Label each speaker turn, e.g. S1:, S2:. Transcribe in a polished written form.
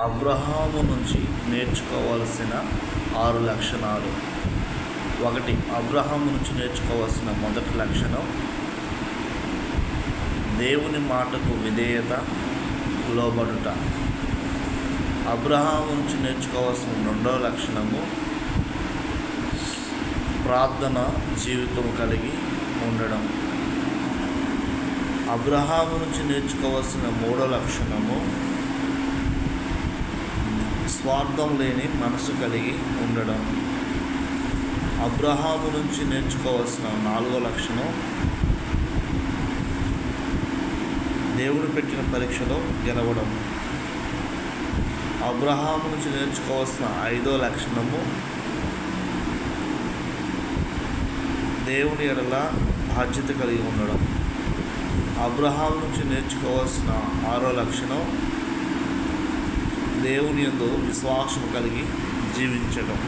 S1: అబ్రహాము నుంచి నేర్చుకోవాల్సిన 6 లక్షణాలు. 1. అబ్రహాము నుంచి నేర్చుకోవాల్సిన మొదటి లక్షణం దేవుని మాటకు విధేయత, లోబడుట. అబ్రహాము నుంచి నేర్చుకోవాల్సిన రెండవ లక్షణము ప్రార్థన జీవితం కలిగి ఉండడం. అబ్రహాము నుంచి నేర్చుకోవాల్సిన మూడో లక్షణము స్వార్థం లేని మనసు కలిగి ఉండడం. అబ్రహాము నుంచి నేర్చుకోవాల్సిన నాలుగో లక్షణం దేవుడు పెట్టిన పరీక్షలో గెలవడం. అబ్రహాము నుంచి నేర్చుకోవాల్సిన ఐదో లక్షణము దేవుని ఎడల బాధ్యత కలిగి ఉండడం. అబ్రహాము నుంచి నేర్చుకోవాల్సిన ఆరో లక్షణం దేవుని యందు విశ్వాసం కలిగి జీవించడం.